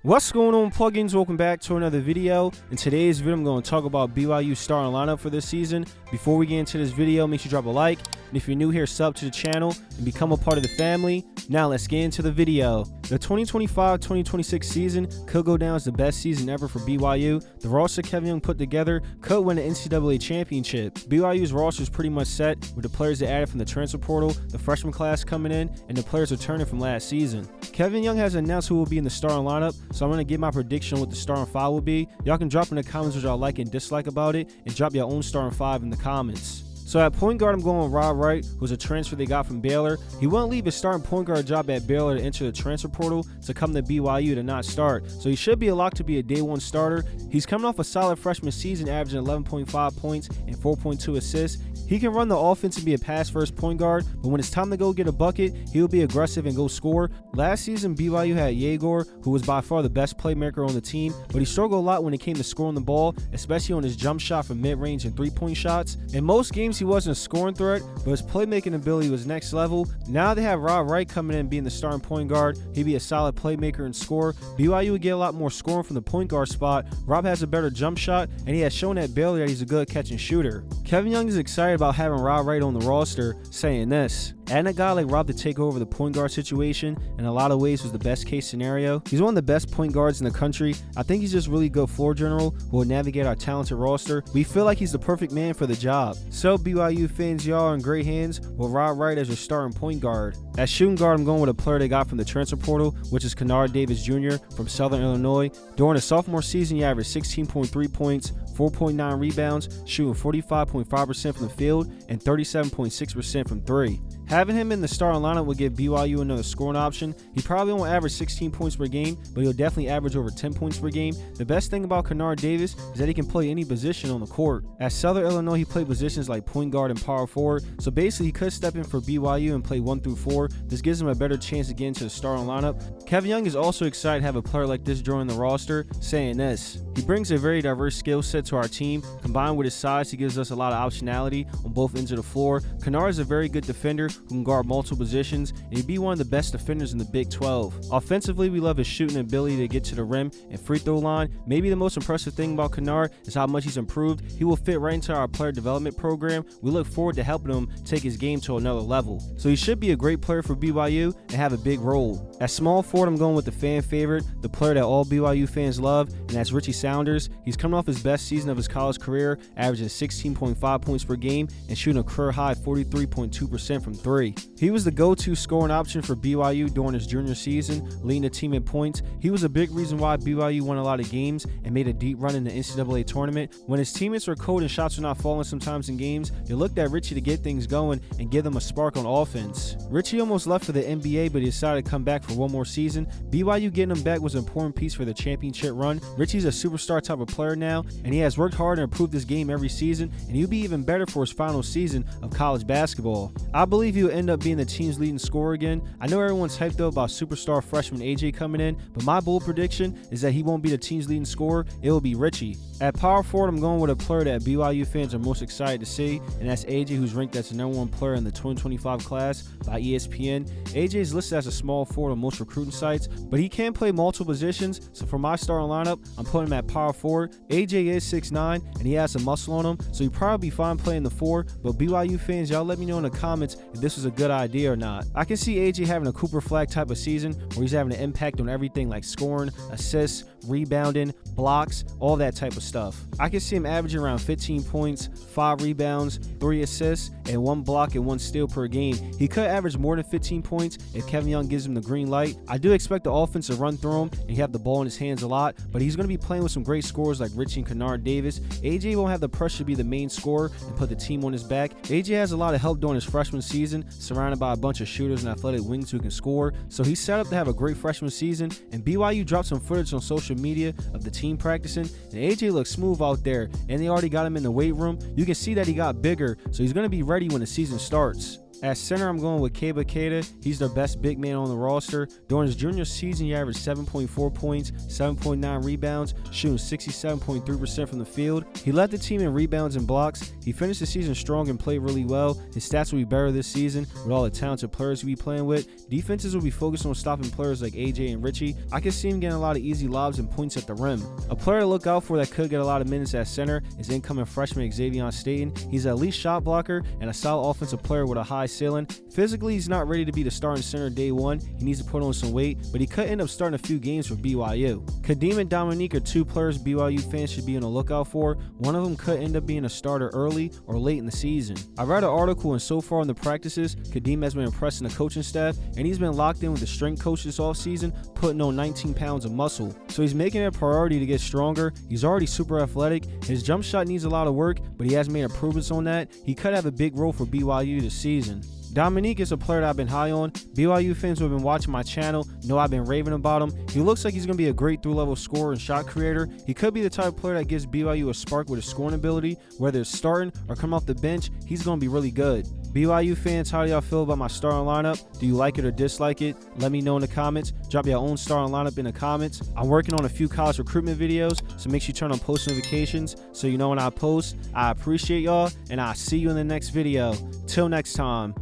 What's going on, plugins? Welcome back to another video. In today's video, I'm going to talk about BYU's starting lineup for this season. Before we get into this video, make sure you drop a like, and if you're new here, sub to the channel and become a part of the family. Now let's get into the video. The 2025-2026 season could go down as the best season ever for BYU. The roster Kevin Young put together could win the NCAA Championship. BYU's roster is pretty much set with the players they added from the transfer portal, the freshman class coming in, and the players returning from last season. Kevin Young has announced who will be in the starting lineup, so I'm going to give my prediction on what the starting five will be. Y'all can drop in the comments what y'all like and dislike about it, and drop your own starting five in the comments. So at point guard, I'm going with Rob Wright, who's a transfer they got from Baylor. He won't leave his starting point guard job at Baylor to enter the transfer portal to come to BYU to not start. So he should be a lock to be a day one starter. He's coming off a solid freshman season, averaging 11.5 points and 4.2 assists. He can run the offense and be a pass-first point guard, but when it's time to go get a bucket, he'll be aggressive and go score. Last season, BYU had Yegor, who was by far the best playmaker on the team, but he struggled a lot when it came to scoring the ball, especially on his jump shot from mid-range and three-point shots. In most games, he wasn't a scoring threat, but his playmaking ability was next level. Now they have Rob Wright coming in and being the starting point guard. He'd be a solid playmaker and scorer. BYU would get a lot more scoring from the point guard spot. Rob has a better jump shot, and he has shown at Baylor that he's a good catch and shooter. Kevin Young is excited about having Rob Wright on the roster, saying this: adding a guy like Rob to take over the point guard situation in a lot of ways was the best case scenario. He's one of the best point guards in the country. I think he's just really good floor general who will navigate our talented roster. We feel like he's the perfect man for the job. So BYU fans, y'all are in great hands with Rob Wright as your starting point guard. At shooting guard, I'm going with a player they got from the transfer portal, which is Kennard Davis Jr. from Southern Illinois. During his sophomore season, he averaged 16.3 points, 4.9 rebounds, shooting 45.5% from the field and 37.6% from three. Having him in the starting lineup will give BYU another scoring option. He probably won't average 16 points per game, but he'll definitely average over 10 points per game. The best thing about Kennard Davis is that he can play any position on the court. At Southern Illinois, he played positions like point guard and power forward, so basically he could step in for BYU and play 1 through 4. This gives him a better chance to get into the starting lineup. Kevin Young is also excited to have a player like this join the roster, saying this: he brings a very diverse skill set to our team. Combined with his size, he gives us a lot of optionality on both ends of the floor. Kennard is a very good defender who can guard multiple positions, and he'd be one of the best defenders in the Big 12. Offensively, we love his shooting ability to get to the rim and free throw line. Maybe the most impressive thing about Kennard is how much he's improved. He will fit right into our player development program. We look forward to helping him take his game to another level. So he should be a great player for BYU and have a big role. At small forward, I'm going with the fan favorite, the player that all BYU fans love, and that's Richie Saunders. He's coming off his best season of his college career, averaging 16.5 points per game and shooting a career high 43.2% from three. He was the go-to scoring option for BYU during his junior season, leading the team in points. He was a big reason why BYU won a lot of games and made a deep run in the NCAA tournament. When his teammates were cold and shots were not falling sometimes in games, they looked at Richie to get things going and give them a spark on offense. Richie almost left for the NBA, but he decided to come back for one more season. BYU getting him back was an important piece for the championship run. Richie's a superstar type of player now, and he has worked hard and improved his game every season, and he'll be even better for his final season of college basketball. I believe he'll end up being the team's leading scorer again. I know everyone's hyped up about superstar freshman AJ coming in, but my bold prediction is that he won't be the team's leading scorer. It will be Richie. At power forward, I'm going with a player that BYU fans are most excited to see, and that's AJ, who's ranked as the #1 player in the 2025 class by ESPN. AJ is listed as a small forward on most recruiting sites, but he can play multiple positions, so for my starting lineup, I'm putting him at power forward. AJ is 6'9", and he has some muscle on him, so he'd probably be fine playing the 4, but BYU fans, y'all let me know in the comments if this was a good idea or not. I can see AJ having a Cooper Flag type of season where he's having an impact on everything like scoring, assists, rebounding, blocks, all that type of stuff. I can see him averaging around 15 points, 5 rebounds, 3 assists, and 1 block and 1 steal per game. He could average more than 15 points if Kevin Young gives him the green light. I do expect the offense to run through him and he have the ball in his hands a lot, but he's going to be playing with some great scorers like Richie and Kennard Davis. AJ won't have the pressure to be the main scorer and put the team on his back. AJ has a lot of help during his freshman season, surrounded by a bunch of shooters and athletic wings who can score, so he's set up to have a great freshman season. And BYU dropped some footage on social media of the team practicing, and AJ looks smooth out there, and they already got him in the weight room. You can see that he got bigger, so he's going to be ready when the season starts. At center, I'm going with Dybantsa. He's their best big man on the roster. During his junior season, he averaged 7.4 points, 7.9 rebounds, shooting 67.3% from the field. He led the team in rebounds and blocks. He finished the season strong and played really well. His stats will be better this season with all the talented players he'll be playing with. Defenses will be focused on stopping players like AJ and Richie. I can see him getting a lot of easy lobs and points at the rim. A player to look out for that could get a lot of minutes at center is incoming freshman Xavier Staten. He's an elite shot blocker and a solid offensive player with a high ceiling. Physically, he's not ready to be the starting center day one. He needs to put on some weight, but he could end up starting a few games for BYU. Kadeem and Dominique are two players BYU fans should be on the lookout for. One of them could end up being a starter early or late in the season. I read an article, and so far in the practices, Kadeem has been impressing the coaching staff, and he's been locked in with the strength coach this offseason, putting on 19 pounds of muscle. So he's making it a priority to get stronger. He's already super athletic. His jump shot needs a lot of work, but he has made improvements on that. He could have a big role for BYU this season. Dominique is a player that I've been high on. BYU fans who have been watching my channel know I've been raving about him. He looks like he's going to be a great through-level scorer and shot creator. He could be the type of player that gives BYU a spark with his scoring ability. Whether it's starting or coming off the bench, he's going to be really good. BYU fans, how do y'all feel about my starting lineup? Do you like it or dislike it? Let me know in the comments. Drop your own starting lineup in the comments. I'm working on a few college recruitment videos, so make sure you turn on post notifications so you know when I post. I appreciate y'all, and I'll see you in the next video. Till next time.